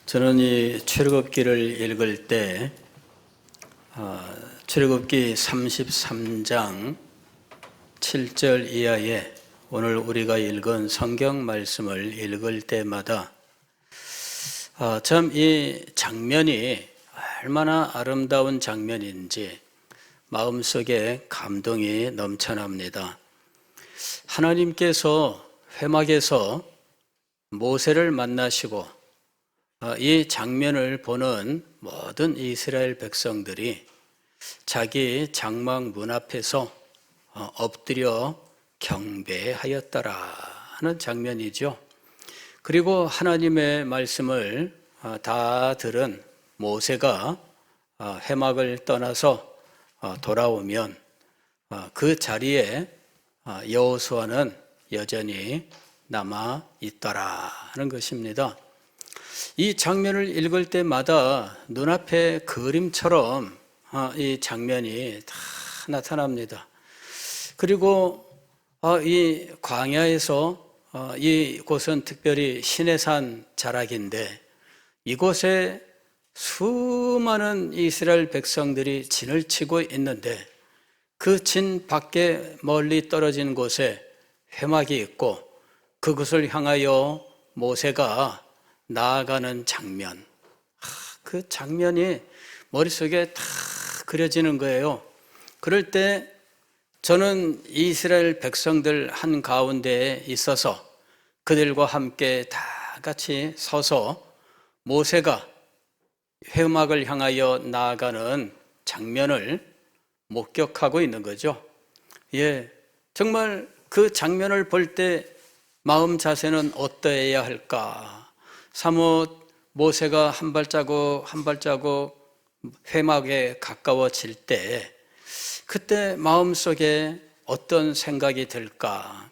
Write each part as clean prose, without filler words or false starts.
저는 이 출애굽기를 읽을 때 출애굽기 33장 7절 이하에 오늘 우리가 읽은 성경 말씀을 읽을 때마다 참 이 장면이 얼마나 아름다운 장면인지 마음속에 감동이 넘쳐납니다. 하나님께서 회막에서 모세를 만나시고 이 장면을 보는 모든 이스라엘 백성들이 자기 장막 문 앞에서 엎드려 경배하였더라 하는 장면이죠. 그리고 하나님의 말씀을 다 들은 모세가 회막을 떠나서 돌아오면 그 자리에 여호수아는 여전히 남아 있더라 하는 것입니다. 이 장면을 읽을 때마다 눈앞에 그림처럼 이 장면이 다 나타납니다. 그리고 이 광야에서 이곳은 특별히 시내산 자락인데 이곳에 수많은 이스라엘 백성들이 진을 치고 있는데 그 진 밖에 멀리 떨어진 곳에 회막이 있고 그곳을 향하여 모세가 나아가는 장면, 그 장면이 머릿속에 다 그려지는 거예요. 그럴 때 저는 이스라엘 백성들 한가운데에 있어서 그들과 함께 다 같이 서서 모세가 회막을 향하여 나아가는 장면을 목격하고 있는 거죠. 정말 그 장면을 볼 때 마음 자세는 어떠해야 할까? 사뭇 모세가 한 발자국 한 발자국 회막에 가까워질 때 그때 마음속에 어떤 생각이 들까?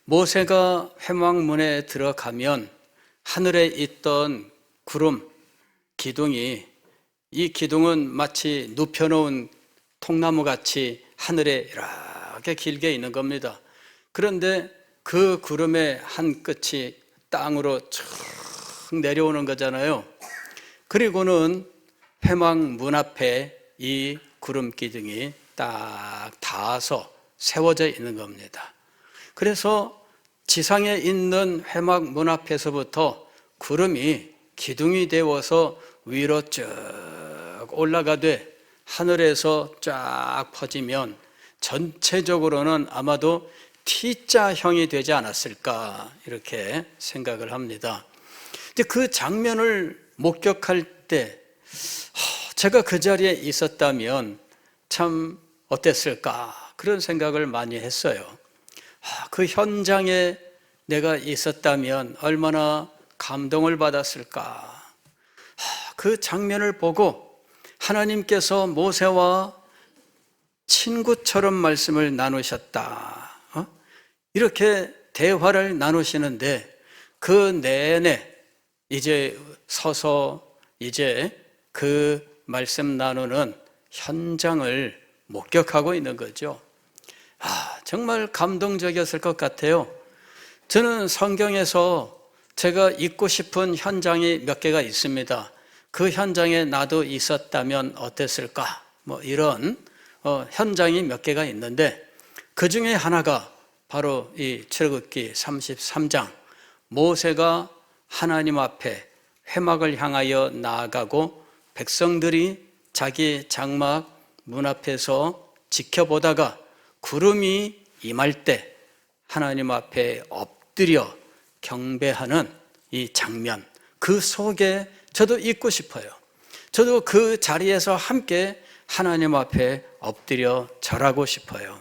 모세가 회막문에 들어가면 하늘에 있던 구름, 기둥이 이 기둥은 마치 눕혀놓은 통나무같이 하늘에 이렇게 길게 있는 겁니다. 그런데 그 구름의 한 끝이 땅으로 쭉 내려오는 거잖아요. 그리고는 회막 문 앞에 이 구름 기둥이 딱 닿아서 세워져 있는 겁니다. 그래서 지상에 있는 회막 문 앞에서부터 구름이 기둥이 되어서 위로 쭉 올라가되 하늘에서 쫙 퍼지면 전체적으로는 아마도 T자형이 되지 않았을까 이렇게 생각을 합니다. 근데 그 장면을 목격할 때 제가 그 자리에 있었다면 참 어땠을까 그런 생각을 많이 했어요. 그 현장에 내가 있었다면 얼마나 감동을 받았을까. 그 장면을 보고 하나님께서 모세와 친구처럼 말씀을 나누셨다. 이렇게 대화를 나누시는데 그 내내 이제 서서 이제 그 말씀 나누는 현장을 목격하고 있는 거죠. 정말 감동적이었을 것 같아요. 저는 성경에서 제가 있고 싶은 현장이 몇 개가 있습니다. 그 현장에 나도 있었다면 어땠을까? 이런 현장이 몇 개가 있는데 그 중에 하나가 바로 이 출애굽기 33장 모세가 하나님 앞에 회막을 향하여 나아가고 백성들이 자기 장막 문 앞에서 지켜보다가 구름이 임할 때 하나님 앞에 엎드려 경배하는 이 장면, 그 속에 저도 있고 싶어요. 저도 그 자리에서 함께 하나님 앞에 엎드려 절하고 싶어요.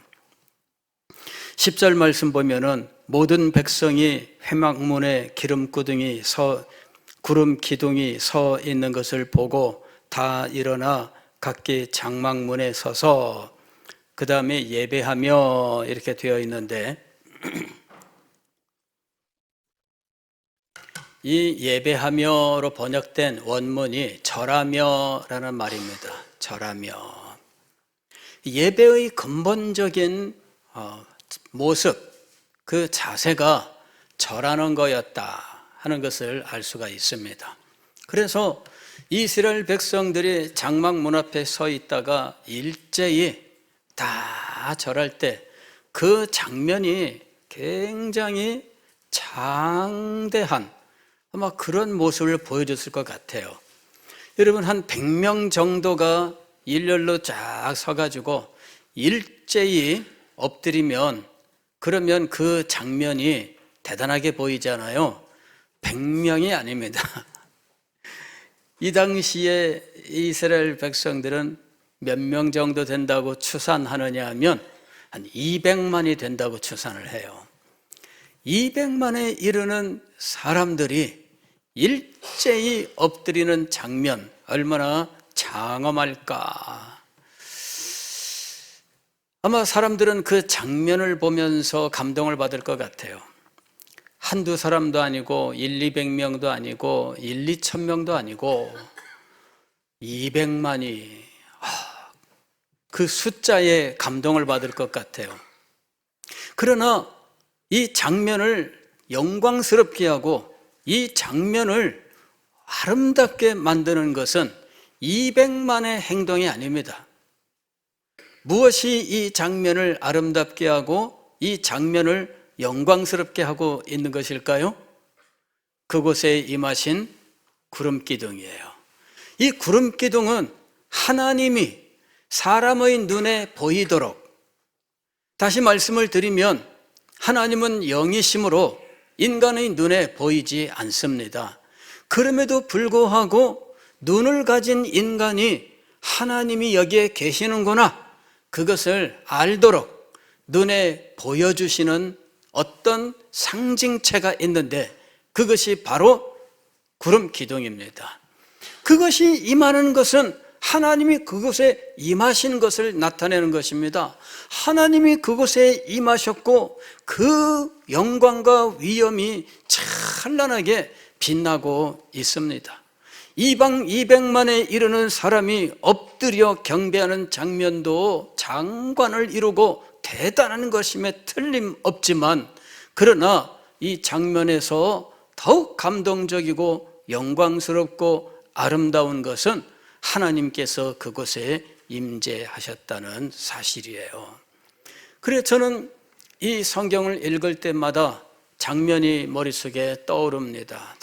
10절 말씀 보면은 모든 백성이 회막문에 구름 기둥이 서 있는 것을 보고 다 일어나 각기 장막문에 서서 그 다음에 예배하며 이렇게 되어 있는데 이 예배하며로 번역된 원문이 절하며라는 말입니다. 절하며. 예배의 근본적인 모습, 그 자세가 절하는 거였다 하는 것을 알 수가 있습니다. 그래서 이스라엘 백성들이 장막 문 앞에 서 있다가 일제히 다 절할 때 그 장면이 굉장히 장대한 아마 그런 모습을 보여줬을 것 같아요. 여러분, 한 100명 정도가 일렬로 쫙 서가지고 일제히 엎드리면 그러면 그 장면이 대단하게 보이잖아요. 100명이 아닙니다. 이 당시에 이스라엘 백성들은 몇 명 정도 된다고 추산하느냐 하면 한 200만이 된다고 추산을 해요. 200만에 이르는 사람들이 일제히 엎드리는 장면, 얼마나 장엄할까. 아마 사람들은 그 장면을 보면서 감동을 받을 것 같아요. 한두 사람도 아니고 200명도 아니고 2천명도 아니고 200만이 그 숫자에 감동을 받을 것 같아요. 그러나 이 장면을 영광스럽게 하고 이 장면을 아름답게 만드는 것은 200만의 행동이 아닙니다. 무엇이 이 장면을 아름답게 하고 이 장면을 영광스럽게 하고 있는 것일까요? 그곳에 임하신 구름기둥이에요. 이 구름기둥은 하나님이 사람의 눈에 보이도록, 다시 말씀을 드리면 하나님은 영이심으로 인간의 눈에 보이지 않습니다. 그럼에도 불구하고 눈을 가진 인간이 하나님이 여기에 계시는구나, 그것을 알도록 눈에 보여주시는 어떤 상징체가 있는데 그것이 바로 구름 기둥입니다. 그것이 임하는 것은 하나님이 그곳에 임하신 것을 나타내는 것입니다. 하나님이 그곳에 임하셨고 그 영광과 위엄이 찬란하게 빛나고 있습니다. 이방 200만에 이르는 사람이 엎드려 경배하는 장면도 장관을 이루고 대단한 것임에 틀림없지만, 그러나 이 장면에서 더욱 감동적이고 영광스럽고 아름다운 것은 하나님께서 그곳에 임재하셨다는 사실이에요. 그래서 저는 이 성경을 읽을 때마다 장면이 머릿속에 떠오릅니다.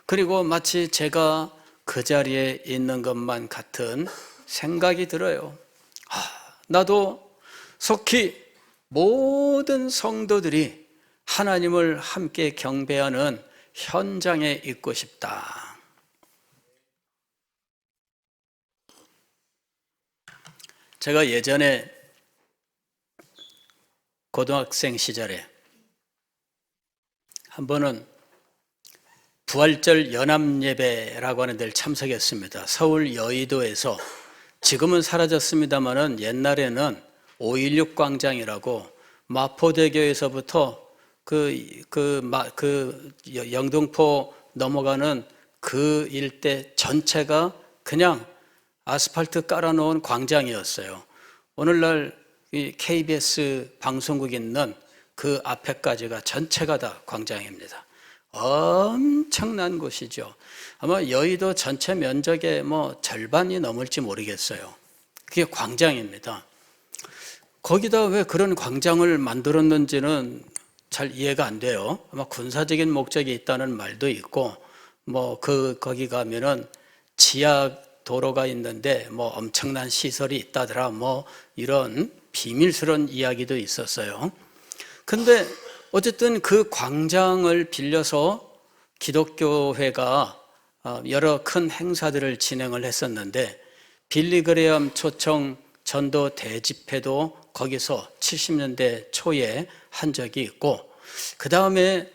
그리고 마치 제가 그 자리에 있는 것만 같은 생각이 들어요. 나도 속히 모든 성도들이 하나님을 함께 경배하는 현장에 있고 싶다. 제가 예전에 고등학생 시절에 한 번은 부활절 연합예배라고 하는 데를 참석했습니다. 서울 여의도에서, 지금은 사라졌습니다마는 옛날에는 5.16 광장이라고 마포대교에서부터 영등포 넘어가는 그 일대 전체가 그냥 아스팔트 깔아놓은 광장이었어요. 오늘날 이 KBS 방송국 있는 그 앞에까지가 전체가 다 광장입니다. 엄청난 곳이죠. 아마 여의도 전체 면적의 절반이 넘을지 모르겠어요. 그게 광장입니다. 거기다 왜 그런 광장을 만들었는지는 잘 이해가 안 돼요. 아마 군사적인 목적이 있다는 말도 있고, 거기 가면은 지하 도로가 있는데 엄청난 시설이 있다더라, 이런 비밀스러운 이야기도 있었어요. 근데 어쨌든 그 광장을 빌려서 기독교회가 여러 큰 행사들을 진행을 했었는데, 빌리그레엄 초청 전도 대집회도 거기서 70년대 초에 한 적이 있고, 그 다음에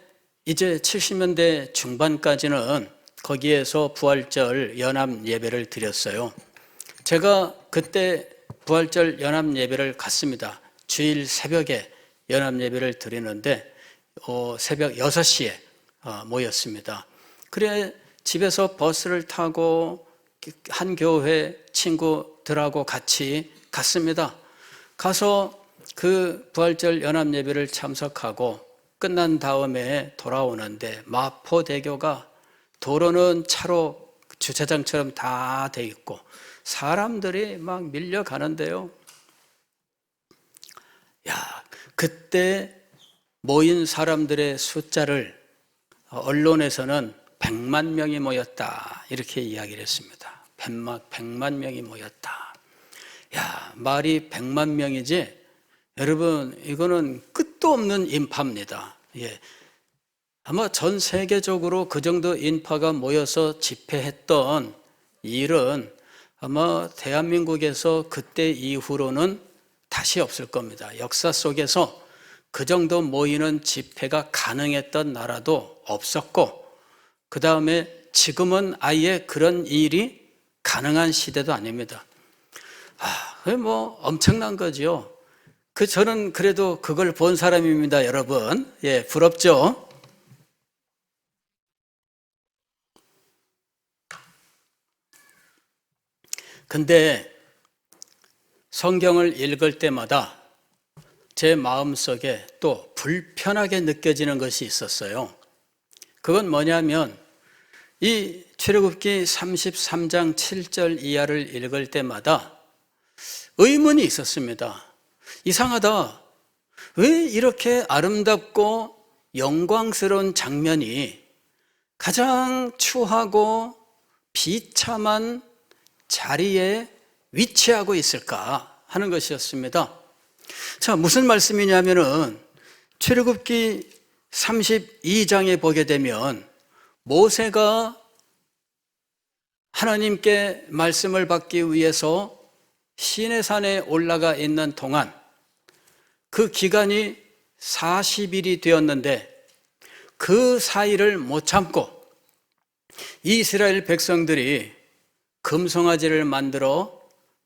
이제 70년대 중반까지는 거기에서 부활절 연합 예배를 드렸어요. 제가 그때 부활절 연합 예배를 갔습니다. 주일 새벽에 연합 예배를 드리는데 새벽 6시에 모였습니다. 그래 집에서 버스를 타고 한 교회 친구들하고 같이 갔습니다. 가서 그 부활절 연합 예배를 참석하고 끝난 다음에 돌아오는데 마포대교가 도로는 차로 주차장처럼 다 돼 있고 사람들이 막 밀려가는데요. 야, 그때 모인 사람들의 숫자를 언론에서는 100만 명이 모였다 이렇게 이야기를 했습니다. 100만 명이 모였다. 야, 말이 100만 명이지 여러분 이거는 끝도 없는 인파입니다. 예. 아마 전 세계적으로 그 정도 인파가 모여서 집회했던 일은 아마 대한민국에서 그때 이후로는 다시 없을 겁니다. 역사 속에서 그 정도 모이는 집회가 가능했던 나라도 없었고, 그 다음에 지금은 아예 그런 일이 가능한 시대도 아닙니다. 그게 뭐 엄청난 거죠. 저는 그래도 그걸 본 사람입니다, 여러분. 예, 부럽죠? 근데 성경을 읽을 때마다 제 마음속에 또 불편하게 느껴지는 것이 있었어요. 그건 뭐냐면 이 출애굽기 33장 7절 이하를 읽을 때마다 의문이 있었습니다. 이상하다. 왜 이렇게 아름답고 영광스러운 장면이 가장 추하고 비참한 자리에 위치하고 있을까 하는 것이었습니다. 자, 무슨 말씀이냐면은 출애굽기 32장에 보게 되면 모세가 하나님께 말씀을 받기 위해서 시내산에 올라가 있는 동안 그 기간이 40일이 되었는데 그 사이를 못 참고 이스라엘 백성들이 금송아지를 만들어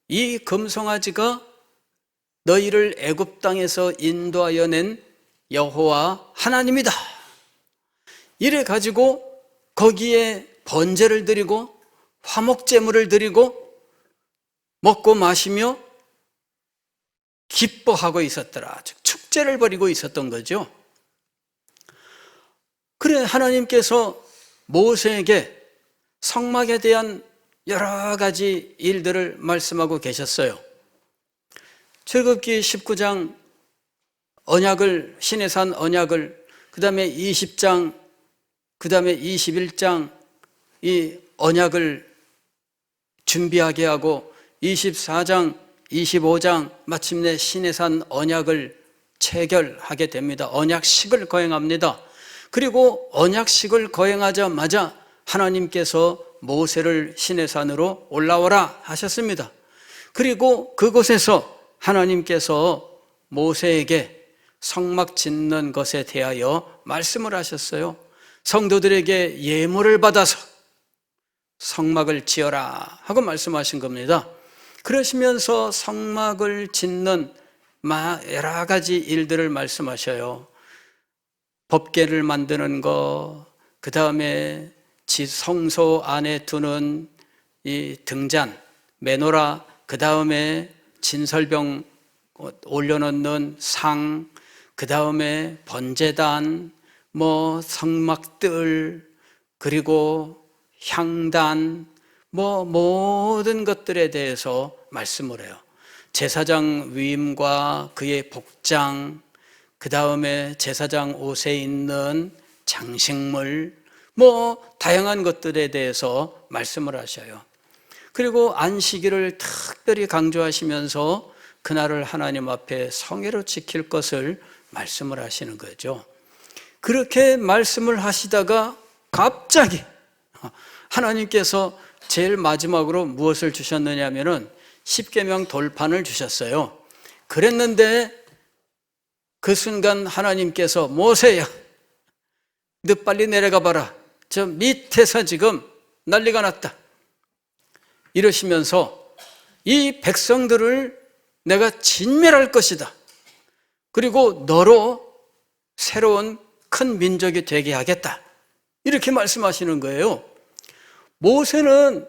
이 금송아지가 너희를 애굽 땅에서 인도하여 낸 여호와 하나님이다. 이래 가지고 거기에 번제를 드리고 화목제물을 드리고 먹고 마시며 기뻐하고 있었더라. 즉 축제를 벌이고 있었던 거죠. 그래 하나님께서 모세에게 성막에 대한 여러 가지 일들을 말씀하고 계셨어요. 출애굽기 19장 언약을, 시내산 언약을, 그 다음에 20장, 그 다음에 21장 이 언약을 준비하게 하고 24장, 25장 마침내 시내산 언약을 체결하게 됩니다. 언약식을 거행합니다. 그리고 언약식을 거행하자마자 하나님께서 모세를 시내산으로 올라오라 하셨습니다. 그리고 그곳에서 하나님께서 모세에게 성막 짓는 것에 대하여 말씀을 하셨어요. 성도들에게 예물을 받아서 성막을 지어라 하고 말씀하신 겁니다. 그러시면서 성막을 짓는 여러 가지 일들을 말씀하셔요. 법궤를 만드는 거, 그 다음에 성소 안에 두는 이 등잔, 메노라, 그 다음에 진설병 올려놓는 상, 그 다음에 번제단, 성막들, 그리고 향단, 모든 것들에 대해서 말씀을 해요. 제사장 위임과 그의 복장, 그 다음에 제사장 옷에 있는 장식물, 다양한 것들에 대해서 말씀을 하셔요. 그리고 안식일을 특별히 강조하시면서 그날을 하나님 앞에 성회로 지킬 것을 말씀을 하시는 거죠. 그렇게 말씀을 하시다가 갑자기 하나님께서 제일 마지막으로 무엇을 주셨느냐 하면은 십계명 돌판을 주셨어요. 그랬는데 그 순간 하나님께서 모세야, 너 빨리 내려가 봐라. 저 밑에서 지금 난리가 났다. 이러시면서 이 백성들을 내가 진멸할 것이다. 그리고 너로 새로운 큰 민족이 되게 하겠다. 이렇게 말씀하시는 거예요. 모세는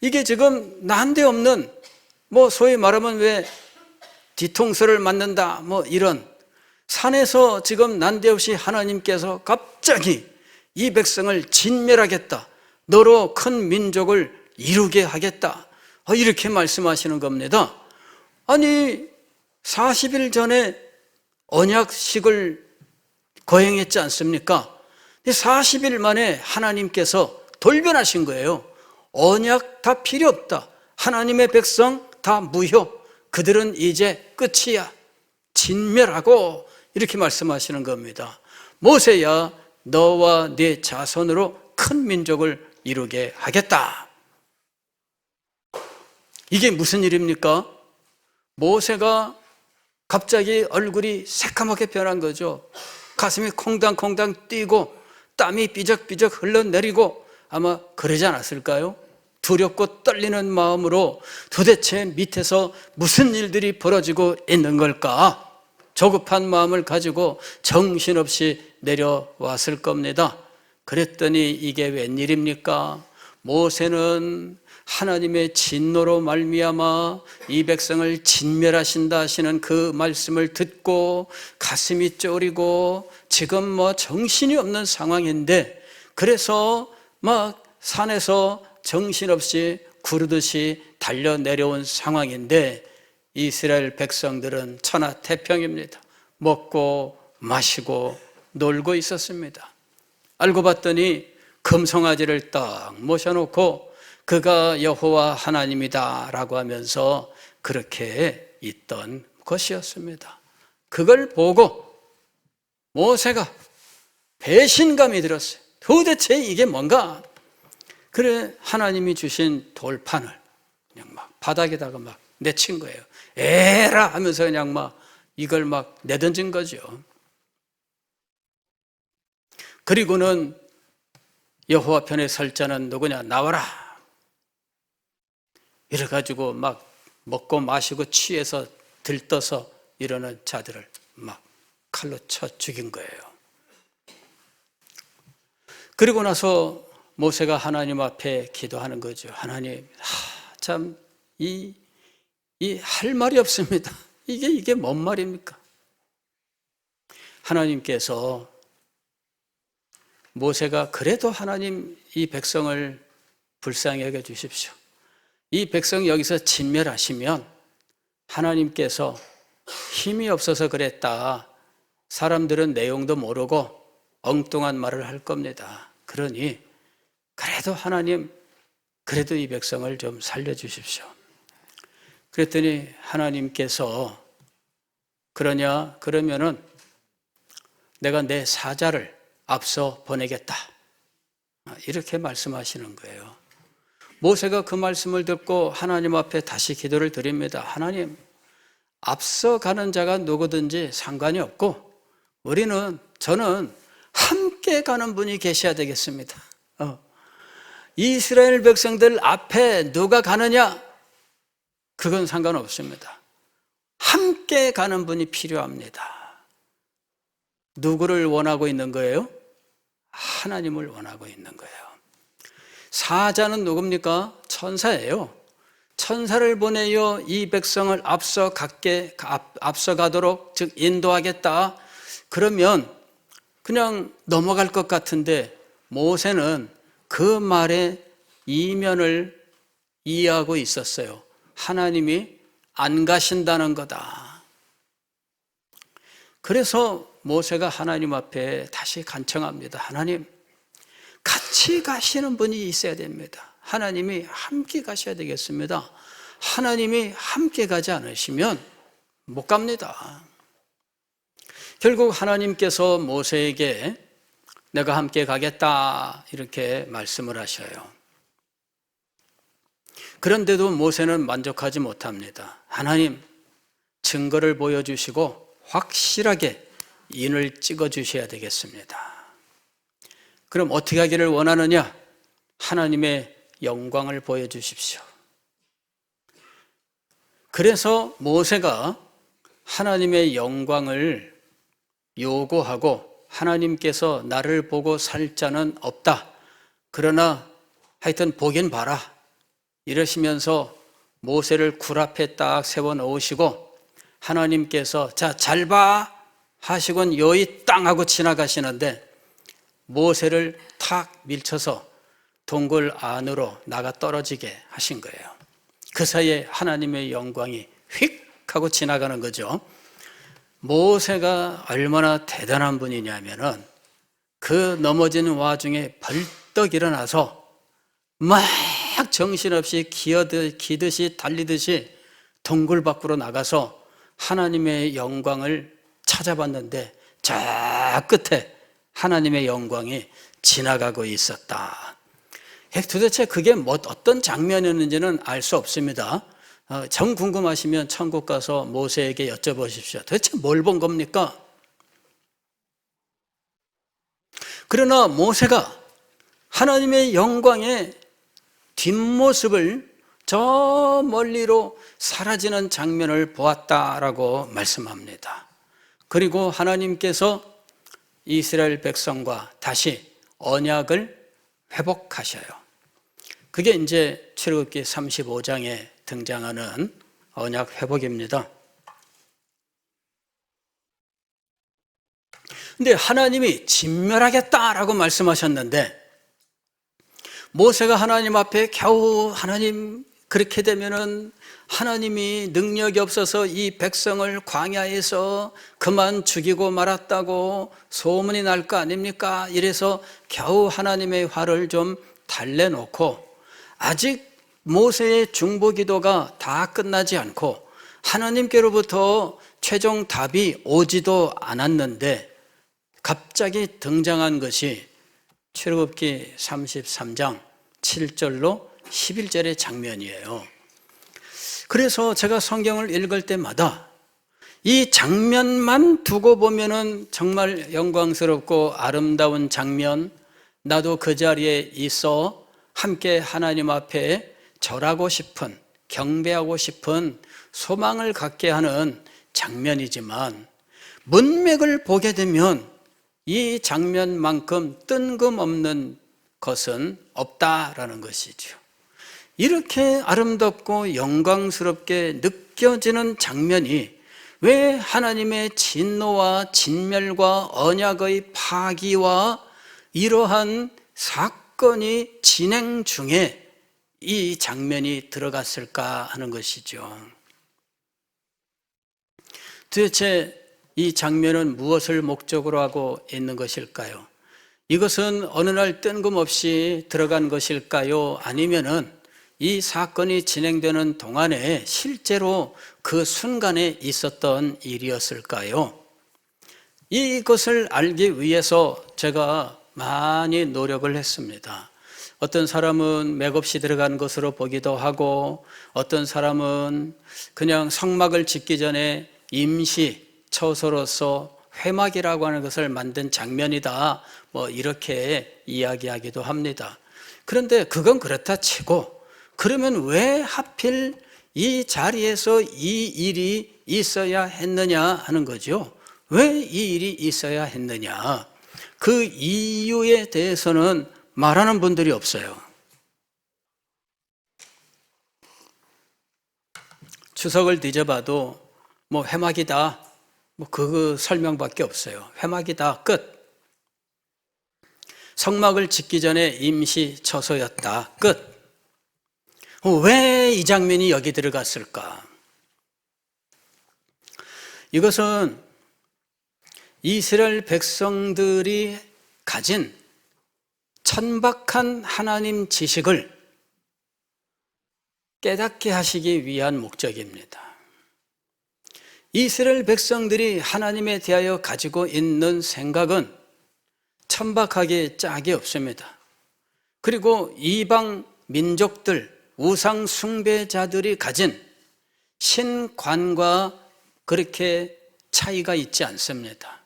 이게 지금 난데없는 소위 말하면 왜 뒤통수를 맞는다 이런 산에서 지금 난데없이 하나님께서 갑자기 이 백성을 진멸하겠다. 너로 큰 민족을 이루게 하겠다. 이렇게 말씀하시는 겁니다. 아니 40일 전에 언약식을 거행했지 않습니까? 40일 만에 하나님께서 돌변하신 거예요. 언약 다 필요 없다. 하나님의 백성 다 무효. 그들은 이제 끝이야. 진멸하고 이렇게 말씀하시는 겁니다. 모세야 너와 네 자손으로 큰 민족을 이루게 하겠다. 이게 무슨 일입니까? 모세가 갑자기 얼굴이 새까맣게 변한 거죠. 가슴이 콩당콩당 뛰고 땀이 삐적삐적 흘러내리고 아마 그러지 않았을까요? 두렵고 떨리는 마음으로 도대체 밑에서 무슨 일들이 벌어지고 있는 걸까? 조급한 마음을 가지고 정신없이 내려왔을 겁니다. 그랬더니 이게 웬일입니까? 모세는 하나님의 진노로 말미암아 이 백성을 진멸하신다 하시는 그 말씀을 듣고 가슴이 쫄이고 지금 정신이 없는 상황인데, 그래서 막 산에서 정신없이 구르듯이 달려 내려온 상황인데 이스라엘 백성들은 천하태평입니다. 먹고 마시고 놀고 있었습니다. 알고 봤더니 금송아지를 딱 모셔놓고 그가 여호와 하나님이다 라고 하면서 그렇게 있던 것이었습니다. 그걸 보고 모세가 배신감이 들었어요. 도대체 이게 뭔가? 그래 하나님이 주신 돌판을 그냥 막 바닥에다가 막 내친 거예요. 에라 하면서 그냥 막 이걸 막 내던진 거죠. 그리고는 여호와 편에 설 자는 누구냐? 나와라. 이래가지고 막 먹고 마시고 취해서 들떠서 이러는 자들을 막 칼로 쳐 죽인 거예요. 그리고 나서 모세가 하나님 앞에 기도하는 거죠. 하나님, 참 이 할 말이 없습니다. 이게 뭔 말입니까? 하나님께서 모세가 그래도 하나님 이 백성을 불쌍히 여겨 주십시오. 이 백성 여기서 진멸하시면 하나님께서 힘이 없어서 그랬다. 사람들은 내용도 모르고 엉뚱한 말을 할 겁니다. 그러니 그래도 하나님, 그래도 이 백성을 좀 살려주십시오. 그랬더니 하나님께서 그러냐? 그러면은 내가 내 사자를 앞서 보내겠다. 이렇게 말씀하시는 거예요. 모세가 그 말씀을 듣고 하나님 앞에 다시 기도를 드립니다. 하나님, 앞서가는 자가 누구든지 상관이 없고 저는 함께 가는 분이 계셔야 되겠습니다. 이스라엘 백성들 앞에 누가 가느냐? 그건 상관없습니다. 함께 가는 분이 필요합니다. 누구를 원하고 있는 거예요? 하나님을 원하고 있는 거예요. 사자는 누굽니까? 천사예요. 천사를 보내어 이 백성을 앞서가도록 즉 인도하겠다. 그러면 그냥 넘어갈 것 같은데 모세는 그 말의 이면을 이해하고 있었어요. 하나님이 안 가신다는 거다. 그래서 모세가 하나님 앞에 다시 간청합니다. 하나님, 같이 가시는 분이 있어야 됩니다. 하나님이 함께 가셔야 되겠습니다. 하나님이 함께 가지 않으시면 못 갑니다. 결국 하나님께서 모세에게 내가 함께 가겠다 이렇게 말씀을 하셔요. 그런데도 모세는 만족하지 못합니다. 하나님, 증거를 보여주시고 확실하게 인을 찍어주셔야 되겠습니다. 그럼 어떻게 하기를 원하느냐? 하나님의 영광을 보여주십시오. 그래서 모세가 하나님의 영광을 요구하고 하나님께서 나를 보고 살 자는 없다. 그러나 하여튼 보긴 봐라. 이러시면서 모세를 굴 앞에 딱 세워놓으시고 하나님께서 자, 잘 봐 하시곤 여의 땅 하고 지나가시는데 모세를 탁 밀쳐서 동굴 안으로 나가 떨어지게 하신 거예요. 그 사이에 하나님의 영광이 휙 하고 지나가는 거죠. 모세가 얼마나 대단한 분이냐면은 그 넘어지는 와중에 벌떡 일어나서 막 정신없이 기듯이 달리듯이 동굴 밖으로 나가서 하나님의 영광을 찾아봤는데 저 끝에 하나님의 영광이 지나가고 있었다. 도대체 그게 어떤 장면이었는지는 알 수 없습니다. 정 궁금하시면 천국 가서 모세에게 여쭤보십시오. 도대체 뭘 본 겁니까? 그러나 모세가 하나님의 영광의 뒷모습을 저 멀리로 사라지는 장면을 보았다라고 말씀합니다. 그리고 하나님께서 이스라엘 백성과 다시 언약을 회복하셔요. 그게 이제 출애굽기 35장에 등장하는 언약 회복입니다. 근데 하나님이 진멸하겠다라고 말씀하셨는데 모세가 하나님 앞에 겨우 하나님 그렇게 되면은 하나님이 능력이 없어서 이 백성을 광야에서 그만 죽이고 말았다고 소문이 날 거 아닙니까? 이래서 겨우 하나님의 화를 좀 달래놓고 아직 모세의 중보기도가 다 끝나지 않고 하나님께로부터 최종 답이 오지도 않았는데 갑자기 등장한 것이 출애굽기 33장 7절로 11절의 장면이에요. 그래서 제가 성경을 읽을 때마다 이 장면만 두고 보면은 정말 영광스럽고 아름다운 장면, 나도 그 자리에 있어 함께 하나님 앞에 절하고 싶은, 경배하고 싶은 소망을 갖게 하는 장면이지만 문맥을 보게 되면 이 장면만큼 뜬금없는 것은 없다라는 것이죠. 이렇게 아름답고 영광스럽게 느껴지는 장면이 왜 하나님의 진노와 진멸과 언약의 파기와 이러한 사건이 진행 중에 이 장면이 들어갔을까 하는 것이죠. 도대체 이 장면은 무엇을 목적으로 하고 있는 것일까요? 이것은 어느 날 뜬금없이 들어간 것일까요? 아니면은 이 사건이 진행되는 동안에 실제로 그 순간에 있었던 일이었을까요? 이것을 알기 위해서 제가 많이 노력을 했습니다. 어떤 사람은 맥없이 들어간 것으로 보기도 하고 어떤 사람은 그냥 성막을 짓기 전에 임시 처소로서 회막이라고 하는 것을 만든 장면이다, 이렇게 이야기하기도 합니다. 그런데 그건 그렇다 치고 그러면 왜 하필 이 자리에서 이 일이 있어야 했느냐 하는 거죠. 왜 이 일이 있어야 했느냐, 그 이유에 대해서는 말하는 분들이 없어요. 추석을 뒤져봐도 회막이다, 그 설명밖에 없어요. 회막이다, 끝. 성막을 짓기 전에 임시 처소였다, 끝. 왜 이 장면이 여기 들어갔을까? 이것은 이스라엘 백성들이 가진 천박한 하나님 지식을 깨닫게 하시기 위한 목적입니다. 이스라엘 백성들이 하나님에 대하여 가지고 있는 생각은 천박하게 짝이 없습니다. 그리고 이방 민족들, 우상 숭배자들이 가진 신관과 그렇게 차이가 있지 않습니다.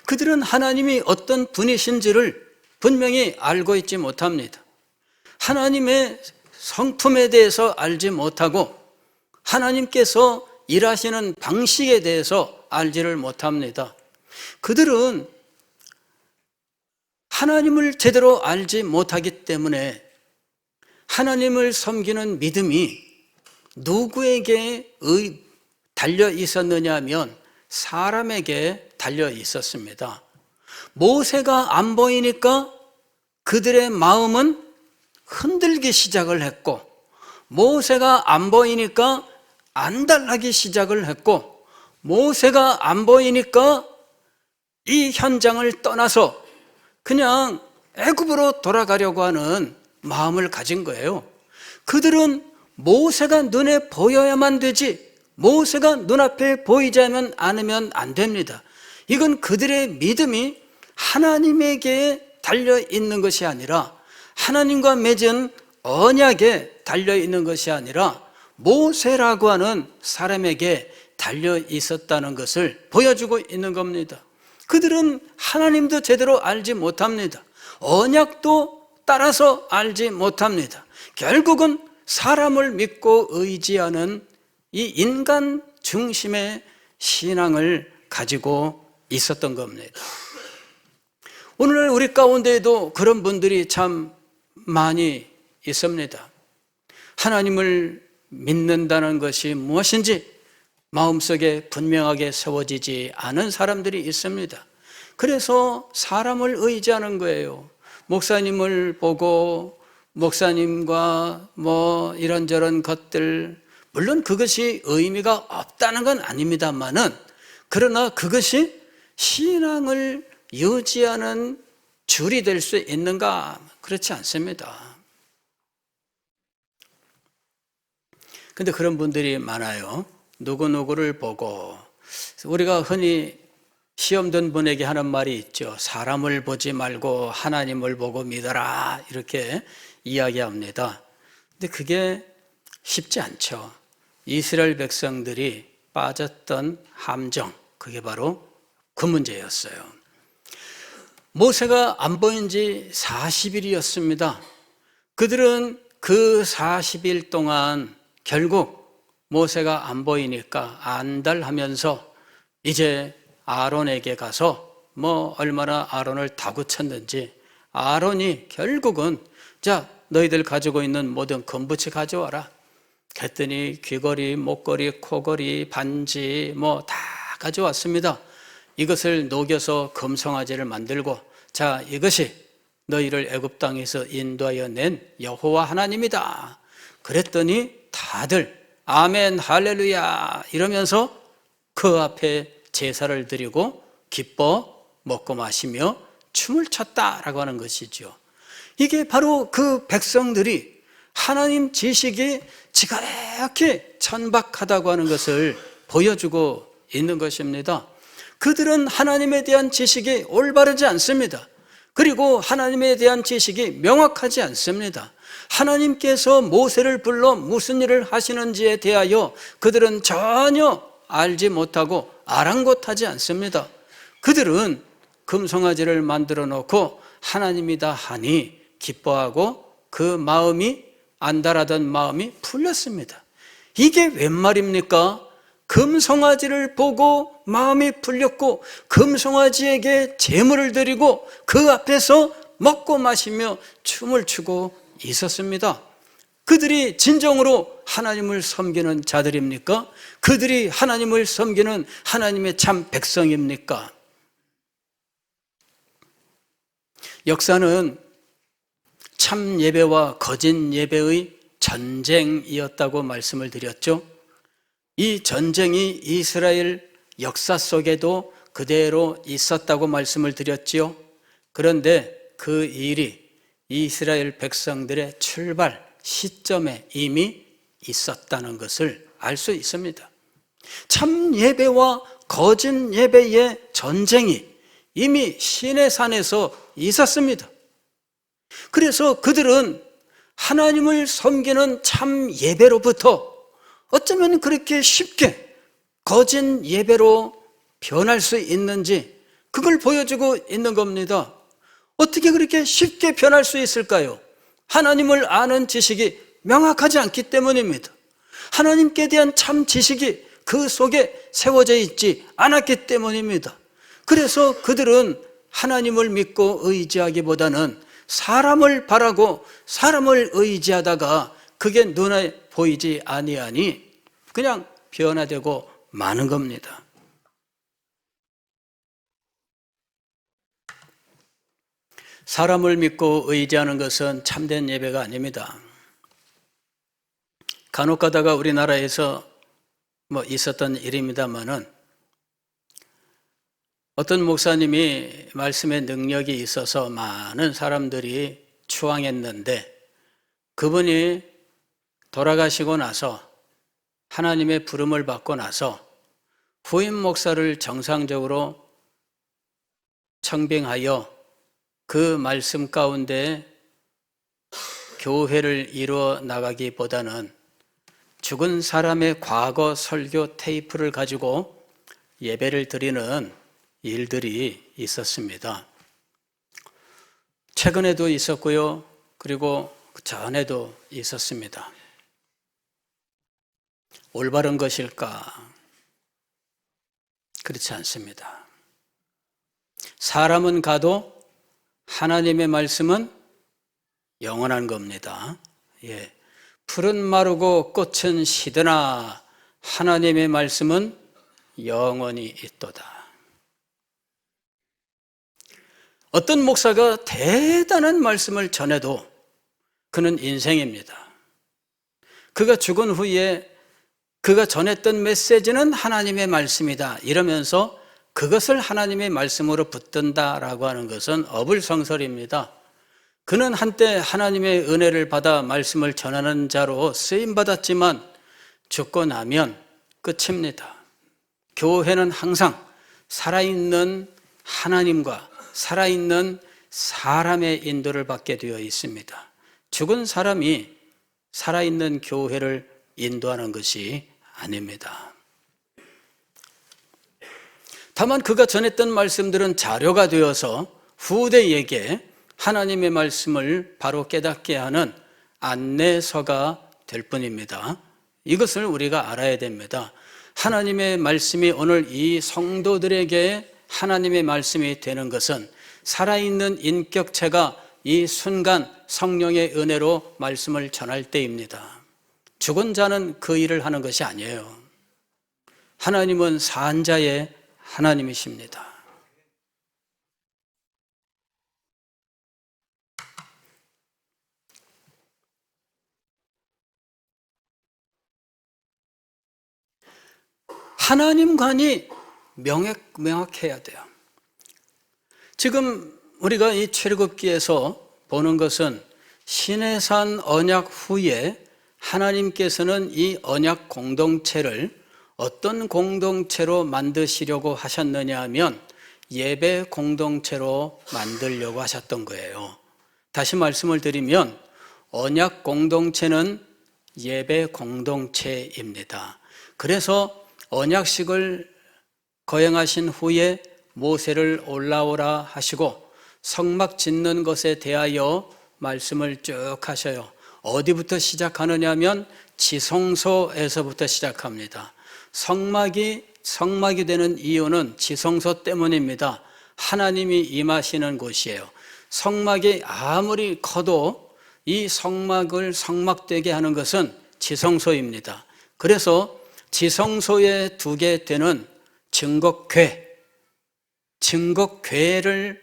그들은 하나님이 어떤 분이신지를 분명히 알고 있지 못합니다. 하나님의 성품에 대해서 알지 못하고 하나님께서 일하시는 방식에 대해서 알지를 못합니다. 그들은 하나님을 제대로 알지 못하기 때문에 하나님을 섬기는 믿음이 누구에게 달려 있었느냐 하면 사람에게 달려 있었습니다. 모세가 안 보이니까 그들의 마음은 흔들기 시작을 했고, 모세가 안 보이니까 안달나기 시작을 했고, 모세가 안 보이니까 이 현장을 떠나서 그냥 애굽으로 돌아가려고 하는 마음을 가진 거예요. 그들은 모세가 눈에 보여야만 되지, 모세가 눈앞에 보이지 않으면 안 됩니다. 이건 그들의 믿음이 하나님에게 달려 있는 것이 아니라, 하나님과 맺은 언약에 달려 있는 것이 아니라 모세라고 하는 사람에게 달려 있었다는 것을 보여주고 있는 겁니다. 그들은 하나님도 제대로 알지 못합니다. 언약도 따라서 알지 못합니다. 결국은 사람을 믿고 의지하는 이 인간 중심의 신앙을 가지고 있었던 겁니다. 오늘 우리 가운데에도 그런 분들이 참 많이 있습니다. 하나님을 믿는다는 것이 무엇인지 마음속에 분명하게 세워지지 않은 사람들이 있습니다. 그래서 사람을 의지하는 거예요. 목사님을 보고 목사님과 뭐 이런저런 것들, 물론 그것이 의미가 없다는 건 아닙니다만은, 그러나 그것이 신앙을 유지하는 줄이 될 수 있는가? 그렇지 않습니다. 근데 그런 분들이 많아요. 누구누구를 보고, 우리가 흔히 시험 든 분에게 하는 말이 있죠. 사람을 보지 말고 하나님을 보고 믿어라, 이렇게 이야기합니다. 근데 그게 쉽지 않죠. 이스라엘 백성들이 빠졌던 함정, 그게 바로 그 문제였어요. 모세가 안 보인 지 40일이었습니다. 그들은 그 40일 동안 결국 모세가 안 보이니까 안달하면서 이제 아론에게 가서 뭐 얼마나 아론을 다구쳤는지, 아론이 결국은 자, 너희들 가지고 있는 모든 금붙이 가져와라. 그랬더니 귀걸이, 목걸이, 코걸이, 반지 뭐 다 가져왔습니다. 이것을 녹여서 금송아지를 만들고, 자, 이것이 너희를 애굽 땅에서 인도하여 낸 여호와 하나님이다. 그랬더니 다들 아멘 할렐루야 이러면서 그 앞에 제사를 드리고 기뻐 먹고 마시며 춤을 췄다라고 하는 것이죠. 이게 바로 그 백성들이 하나님 지식이 지극히 천박하다고 하는 것을 보여주고 있는 것입니다. 그들은 하나님에 대한 지식이 올바르지 않습니다. 그리고 하나님에 대한 지식이 명확하지 않습니다. 하나님께서 모세를 불러 무슨 일을 하시는지에 대하여 그들은 전혀 알지 못하고 아랑곳하지 않습니다. 그들은 금송아지를 만들어 놓고 하나님이다 하니 기뻐하고 그 마음이, 안달하던 마음이 풀렸습니다. 이게 웬 말입니까? 금송아지를 보고 마음이 풀렸고 금송아지에게 제물을 드리고 그 앞에서 먹고 마시며 춤을 추고 있었습니다. 그들이 진정으로 하나님을 섬기는 자들입니까? 그들이 하나님을 섬기는 하나님의 참 백성입니까? 역사는 참 예배와 거짓 예배의 전쟁이었다고 말씀을 드렸죠. 이 전쟁이 이스라엘 역사 속에도 그대로 있었다고 말씀을 드렸지요. 그런데 그 일이 이스라엘 백성들의 출발 시점에 이미 있었다는 것을 알 수 있습니다. 참 예배와 거짓 예배의 전쟁이 이미 시내산에서 있었습니다. 그래서 그들은 하나님을 섬기는 참 예배로부터 어쩌면 그렇게 쉽게 거짓 예배로 변할 수 있는지 그걸 보여주고 있는 겁니다. 어떻게 그렇게 쉽게 변할 수 있을까요? 하나님을 아는 지식이 명확하지 않기 때문입니다. 하나님께 대한 참 지식이 그 속에 세워져 있지 않았기 때문입니다. 그래서 그들은 하나님을 믿고 의지하기보다는 사람을 바라고 사람을 의지하다가 그게 눈에 보이지 아니하니 그냥 변화되고 마는 겁니다. 사람을 믿고 의지하는 것은 참된 예배가 아닙니다. 간혹 가다가 우리나라에서 있었던 일입니다만은 어떤 목사님이 말씀의 능력이 있어서 많은 사람들이 추앙했는데 그분이 돌아가시고 나서 하나님의 부름을 받고 나서 후임 목사를 정상적으로 청빙하여 그 말씀 가운데 교회를 이루어 나가기보다는 죽은 사람의 과거 설교 테이프를 가지고 예배를 드리는 일들이 있었습니다. 최근에도 있었고요. 그리고 그 전에도 있었습니다. 올바른 것일까? 그렇지 않습니다. 사람은 가도 하나님의 말씀은 영원한 겁니다. 예. 풀은 마르고 꽃은 시드나 하나님의 말씀은 영원히 있도다. 어떤 목사가 대단한 말씀을 전해도 그는 인생입니다. 그가 죽은 후에 그가 전했던 메시지는 하나님의 말씀이다 이러면서 그것을 하나님의 말씀으로 붙든다라고 하는 것은 어불성설입니다. 그는 한때 하나님의 은혜를 받아 말씀을 전하는 자로 쓰임받았지만 죽고 나면 끝입니다. 교회는 항상 살아있는 하나님과 살아있는 사람의 인도를 받게 되어 있습니다. 죽은 사람이 살아있는 교회를 인도하는 것이 아닙니다. 다만 그가 전했던 말씀들은 자료가 되어서 후대에게 하나님의 말씀을 바로 깨닫게 하는 안내서가 될 뿐입니다. 이것을 우리가 알아야 됩니다. 하나님의 말씀이 오늘 이 성도들에게 하나님의 말씀이 되는 것은 살아있는 인격체가 이 순간 성령의 은혜로 말씀을 전할 때입니다. 죽은 자는 그 일을 하는 것이 아니에요. 하나님은 산 자의 하나님이십니다. 하나님관이 명확해야 돼요. 지금 우리가 이 출애굽기에서 보는 것은 시내산 언약 후에 하나님께서는 이 언약 공동체를 어떤 공동체로 만드시려고 하셨느냐 하면 예배 공동체로 만들려고 하셨던 거예요. 다시 말씀을 드리면 언약 공동체는 예배 공동체입니다. 그래서 언약식을 거행하신 후에 모세를 올라오라 하시고 성막 짓는 것에 대하여 말씀을 쭉 하셔요. 어디부터 시작하느냐 하면 지성소에서부터 시작합니다. 성막이 되는 이유는 지성소 때문입니다. 하나님이 임하시는 곳이에요. 성막이 아무리 커도 이 성막을 성막되게 하는 것은 지성소입니다. 그래서 지성소에 두게 되는 증거궤를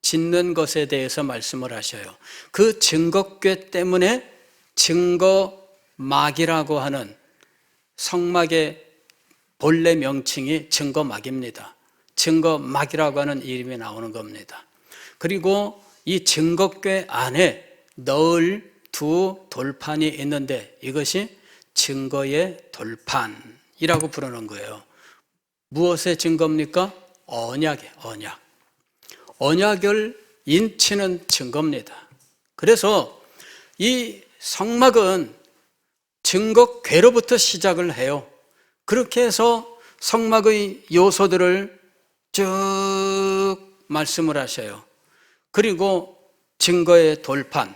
짓는 것에 대해서 말씀을 하셔요. 그 증거궤 때문에 증거막이라고 하는 성막의 본래 명칭이 증거막입니다. 증거막이라고 하는 이름이 나오는 겁니다. 그리고 이 증거궤 안에 넣을 두 돌판이 있는데 이것이 증거의 돌판이라고 부르는 거예요. 무엇의 증거입니까? 언약의 언약. 언약을 인치는 증거입니다. 그래서 이 성막은 증거궤로부터 시작을 해요. 그렇게 해서 성막의 요소들을 쭉 말씀을 하셔요. 그리고 증거의 돌판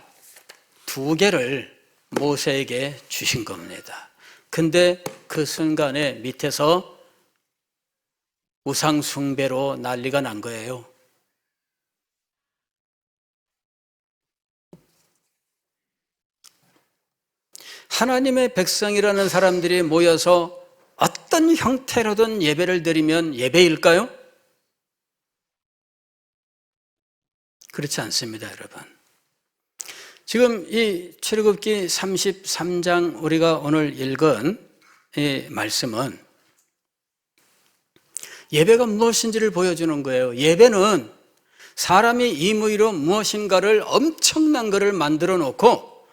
2개를 모세에게 주신 겁니다. 근데 그 순간에 밑에서 우상 숭배로 난리가 난 거예요. 하나님의 백성이라는 사람들이 모여서 어떤 형태로든 예배를 드리면 예배일까요? 그렇지 않습니다, 여러분. 지금 이 출애굽기 33장 우리가 오늘 읽은 이 말씀은 예배가 무엇인지를 보여주는 거예요. 예배는 사람이 임의로 무엇인가를 엄청난 것을 만들어 놓고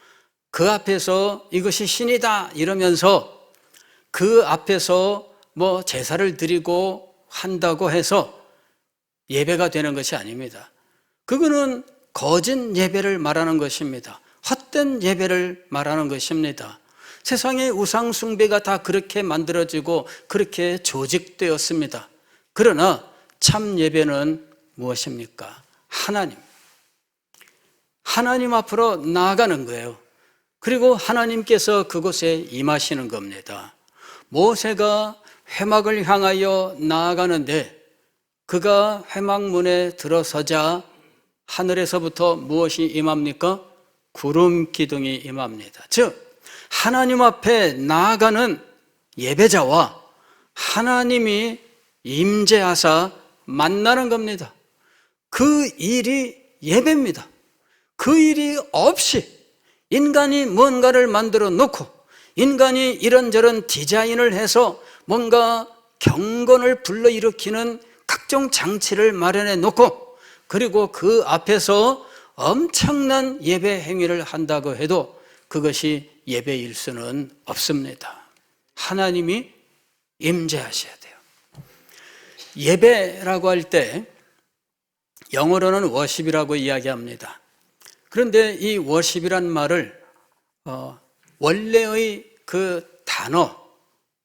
그 앞에서 이것이 신이다 이러면서 그 앞에서 뭐 제사를 드리고 한다고 해서 예배가 되는 것이 아닙니다. 그거는 거짓 예배를 말하는 것입니다. 헛된 예배를 말하는 것입니다. 세상의 우상 숭배가 다 그렇게 만들어지고 그렇게 조직되었습니다. 그러나 참 예배는 무엇입니까? 하나님 앞으로 나아가는 거예요. 그리고 하나님께서 그곳에 임하시는 겁니다. 모세가 회막을 향하여 나아가는데 그가 회막문에 들어서자 하늘에서부터 무엇이 임합니까? 구름 기둥이 임합니다. 즉 하나님 앞에 나아가는 예배자와 하나님이 임재하사 만나는 겁니다. 그 일이 예배입니다. 그 일이 없이 인간이 뭔가를 만들어 놓고 인간이 이런저런 디자인을 해서 뭔가 경건을 불러일으키는 각종 장치를 마련해 놓고 그리고 그 앞에서 엄청난 예배 행위를 한다고 해도 그것이 예배일 수는 없습니다. 하나님이 임재하셔야 돼요. 예배라고 할 때 영어로는 워십이라고 이야기합니다. 그런데 이 워십이란 말을 원래의 그 단어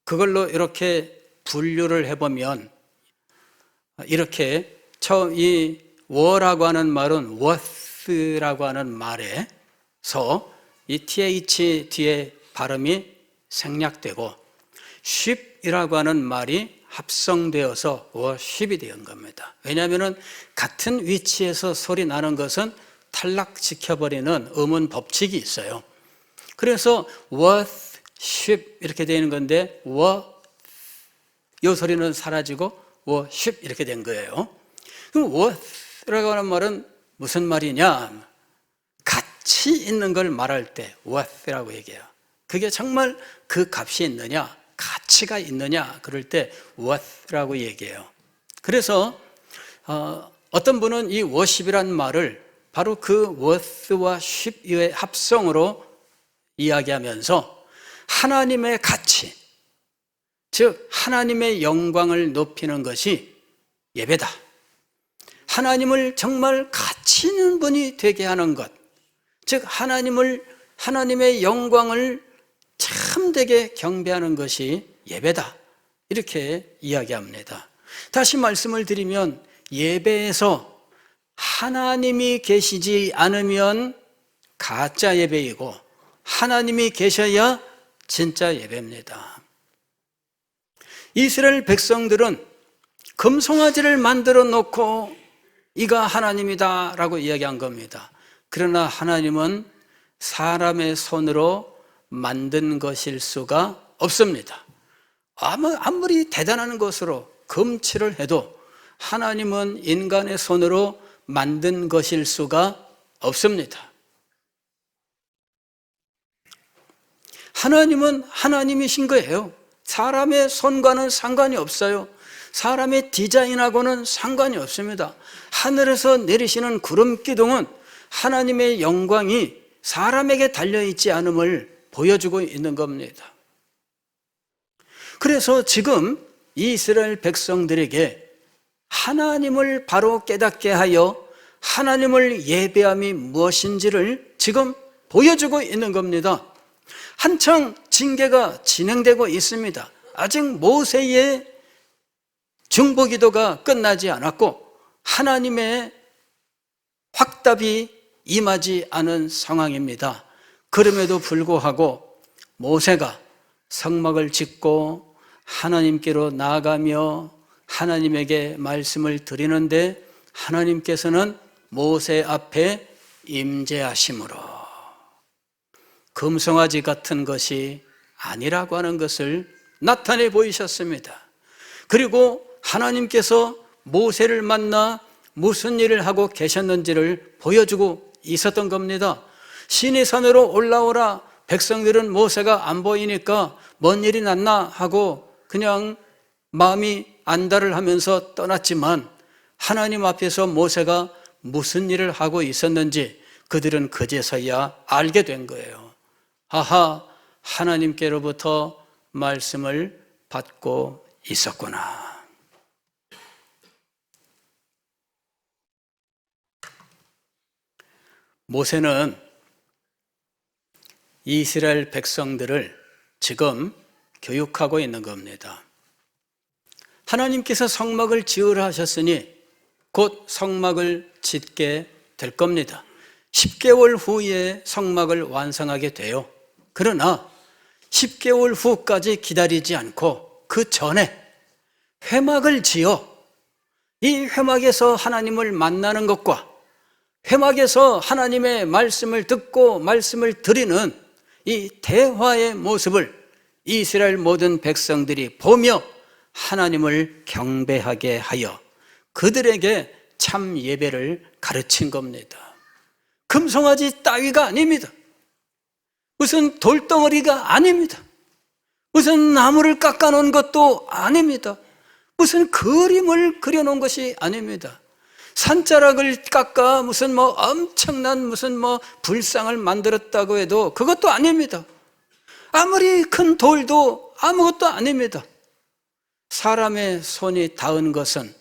그걸로 이렇게 분류를 해보면 이렇게 처음 이 워라고 하는 말은 worth라고 하는 말에서 이 th 뒤에 발음이 생략되고 ship이라고 하는 말이 합성되어서 worship이 된 겁니다. 왜냐하면 같은 위치에서 소리 나는 것은 탈락시켜버리는 음운 법칙이 있어요. 그래서 worship 이렇게 되는 건데 이 소리는 사라지고 worship 이렇게 된 거예요. 그럼 worth라고 하는 말은 무슨 말이냐? 가치 있는 걸 말할 때 worth라고 얘기해요. 그게 정말 그 값이 있느냐? 가치가 있느냐? 그럴 때 worth라고 얘기해요. 그래서 어떤 분은 이 worship이란 말을 바로 그 worth와 ship의 합성으로 이야기하면서 하나님의 가치, 즉 하나님의 영광을 높이는 것이 예배다. 하나님을 정말 가치 있는 분이 되게 하는 것, 즉 하나님의 영광을 참되게 경배하는 것이 예배다. 이렇게 이야기합니다. 다시 말씀을 드리면 예배에서 하나님이 계시지 않으면 가짜 예배이고 하나님이 계셔야 진짜 예배입니다. 이스라엘 백성들은 금송아지를 만들어 놓고 이가 하나님이다 라고 이야기한 겁니다. 그러나 하나님은 사람의 손으로 만든 것일 수가 없습니다. 아무리 대단한 것으로 금칠을 해도 하나님은 인간의 손으로 만든 것일 수가 없습니다. 하나님은 하나님이신 거예요. 사람의 손과는 상관이 없어요. 사람의 디자인하고는 상관이 없습니다. 하늘에서 내리시는 구름 기둥은 하나님의 영광이 사람에게 달려있지 않음을 보여주고 있는 겁니다. 그래서 지금 이스라엘 백성들에게 하나님을 바로 깨닫게 하여 하나님을 예배함이 무엇인지를 지금 보여주고 있는 겁니다. 한창 징계가 진행되고 있습니다. 아직 모세의 중보기도가 끝나지 않았고 하나님의 확답이 임하지 않은 상황입니다. 그럼에도 불구하고 모세가 성막을 짓고 하나님께로 나아가며 하나님에게 말씀을 드리는데 하나님께서는 모세 앞에 임재하심으로 금송아지 같은 것이 아니라고 하는 것을 나타내 보이셨습니다. 그리고 하나님께서 모세를 만나 무슨 일을 하고 계셨는지를 보여주고 있었던 겁니다. 시내산으로 올라오라. 백성들은 모세가 안 보이니까 뭔 일이 났나 하고 그냥 마음이 안달을 하면서 떠났지만 하나님 앞에서 모세가 무슨 일을 하고 있었는지 그들은 그제서야 알게 된 거예요. 아하, 하나님께로부터 말씀을 받고 있었구나. 모세는 이스라엘 백성들을 지금 교육하고 있는 겁니다. 하나님께서 성막을 지으라 하셨으니 곧 성막을 짓게 될 겁니다. 10개월 후에 성막을 완성하게 돼요. 그러나 10개월 후까지 기다리지 않고 그 전에 회막을 지어 이 회막에서 하나님을 만나는 것과 회막에서 하나님의 말씀을 듣고 말씀을 드리는 이 대화의 모습을 이스라엘 모든 백성들이 보며 하나님을 경배하게 하여 그들에게 참 예배를 가르친 겁니다. 금송아지 따위가 아닙니다. 무슨 돌덩어리가 아닙니다. 무슨 나무를 깎아놓은 것도 아닙니다. 무슨 그림을 그려놓은 것이 아닙니다. 산자락을 깎아 무슨 엄청난 무슨 불상을 만들었다고 해도 그것도 아닙니다. 아무리 큰 돌도 아무것도 아닙니다. 사람의 손이 닿은 것은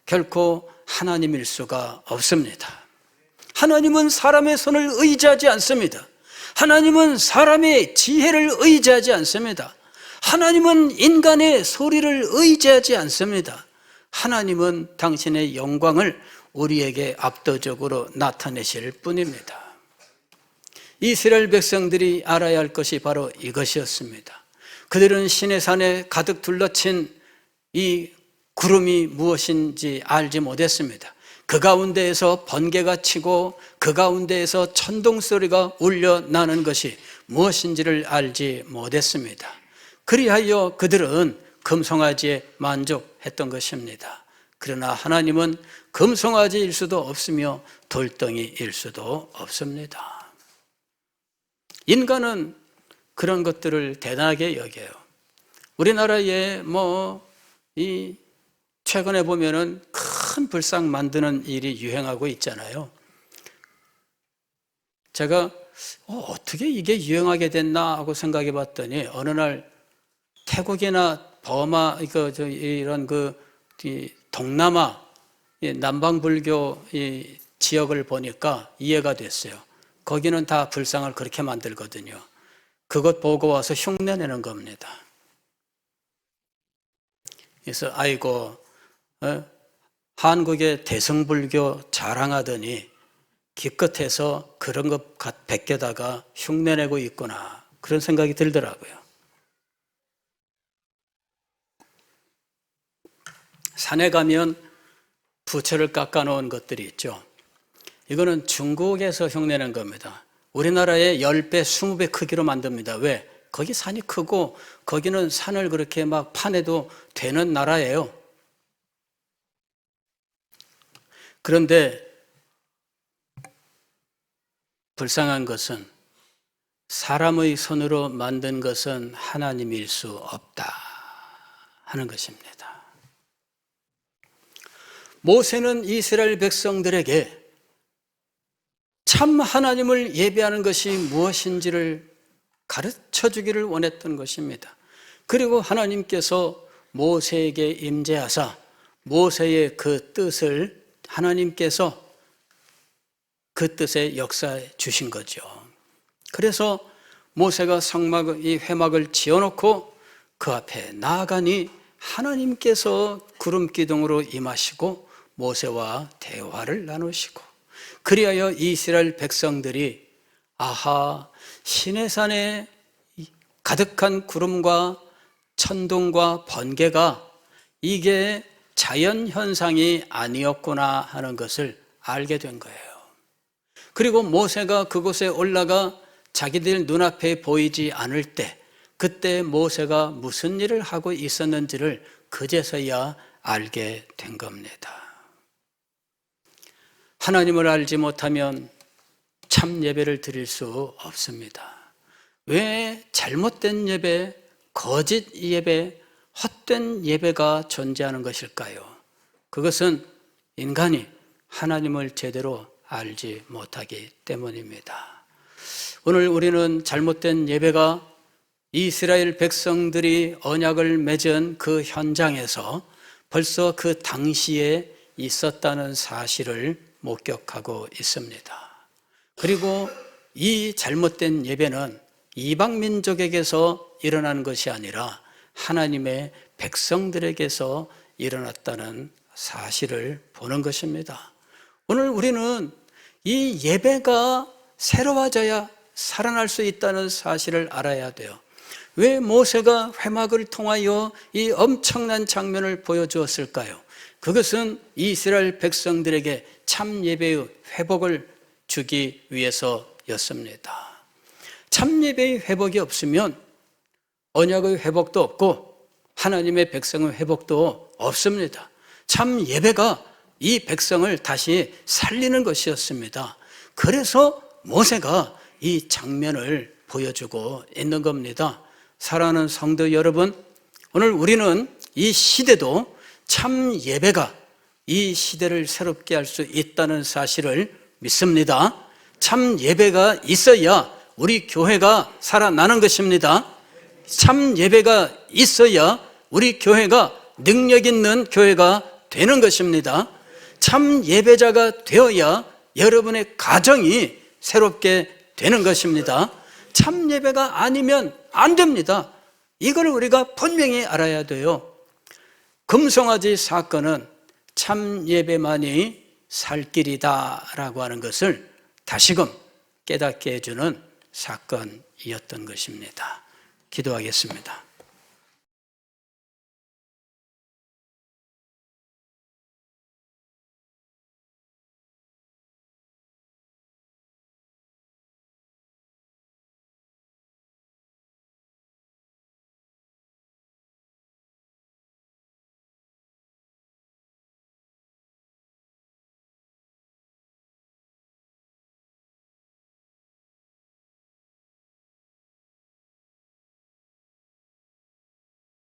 결코 하나님일 수가 없습니다. 하나님은 사람의 손을 의지하지 않습니다. 하나님은 사람의 지혜를 의지하지 않습니다. 하나님은 인간의 소리를 의지하지 않습니다. 하나님은 당신의 영광을 우리에게 압도적으로 나타내실 뿐입니다. 이스라엘 백성들이 알아야 할 것이 바로 이것이었습니다. 그들은 시내산에 가득 둘러친 이 구름이 무엇인지 알지 못했습니다. 그 가운데에서 번개가 치고 그 가운데에서 천둥 소리가 울려 나는 것이 무엇인지를 알지 못했습니다. 그리하여 그들은 금송아지에 만족했던 것입니다. 그러나 하나님은 금송아지일 수도 없으며 돌덩이일 수도 없습니다. 인간은 그런 것들을 대단하게 여겨요. 우리나라에 최근에 보면은 큰 불상 만드는 일이 유행하고 있잖아요. 제가 어떻게 이게 유행하게 됐나 하고 생각해 봤더니 어느 날 태국이나 버마 이런 동남아 남방불교 지역을 보니까 이해가 됐어요. 거기는 다 불상을 그렇게 만들거든요. 그것 보고 와서 흉내내는 겁니다. 그래서 아이고 한국의 대성불교 자랑하더니 기껏해서 그런 것 베껴다가 흉내내고 있구나 그런 생각이 들더라고요. 산에 가면 부처를 깎아놓은 것들이 있죠. 이거는 중국에서 흉내낸 겁니다. 우리나라의 10배, 20배 크기로 만듭니다. 왜? 거기 산이 크고 거기는 산을 그렇게 막 파내도 되는 나라예요. 그런데 불쌍한 것은 사람의 손으로 만든 것은 하나님일 수 없다 하는 것입니다. 모세는 이스라엘 백성들에게 참 하나님을 예배하는 것이 무엇인지를 가르쳐 주기를 원했던 것입니다. 그리고 하나님께서 모세에게 임재하사 모세의 그 뜻을 하나님께서 그 뜻에 역사해 주신 거죠. 그래서 모세가 이 회막을 지어놓고 그 앞에 나아가니 하나님께서 구름 기둥으로 임하시고 모세와 대화를 나누시고 그리하여 이스라엘 백성들이 아하, 시내산에 가득한 구름과 천둥과 번개가 이게 자연현상이 아니었구나 하는 것을 알게 된 거예요. 그리고 모세가 그곳에 올라가 자기들 눈앞에 보이지 않을 때 그때 모세가 무슨 일을 하고 있었는지를 그제서야 알게 된 겁니다. 하나님을 알지 못하면 참 예배를 드릴 수 없습니다. 왜 잘못된 예배, 거짓 예배, 헛된 예배가 존재하는 것일까요? 그것은 인간이 하나님을 제대로 알지 못하기 때문입니다. 오늘 우리는 잘못된 예배가 이스라엘 백성들이 언약을 맺은 그 현장에서 벌써 그 당시에 있었다는 사실을 목격하고 있습니다. 그리고 이 잘못된 예배는 이방 민족에게서 일어난 것이 아니라 하나님의 백성들에게서 일어났다는 사실을 보는 것입니다. 오늘 우리는 이 예배가 새로워져야 살아날 수 있다는 사실을 알아야 돼요. 왜 모세가 회막을 통하여 이 엄청난 장면을 보여주었을까요? 그것은 이스라엘 백성들에게 참 예배의 회복을 주기 위해서였습니다. 참 예배의 회복이 없으면 언약의 회복도 없고 하나님의 백성의 회복도 없습니다. 참 예배가 이 백성을 다시 살리는 것이었습니다. 그래서 모세가 이 장면을 보여주고 있는 겁니다. 사랑하는 성도 여러분, 오늘 우리는 이 시대도 참 예배가 이 시대를 새롭게 할 수 있다는 사실을 믿습니다. 참 예배가 있어야 우리 교회가 살아나는 것입니다. 참 예배가 있어야 우리 교회가 능력 있는 교회가 되는 것입니다. 참 예배자가 되어야 여러분의 가정이 새롭게 되는 것입니다. 참 예배가 아니면 안 됩니다. 이걸 우리가 분명히 알아야 돼요. 금송아지 사건은 참 예배만이 살 길이다라고 하는 것을 다시금 깨닫게 해주는 사건이었던 것입니다. 기도하겠습니다.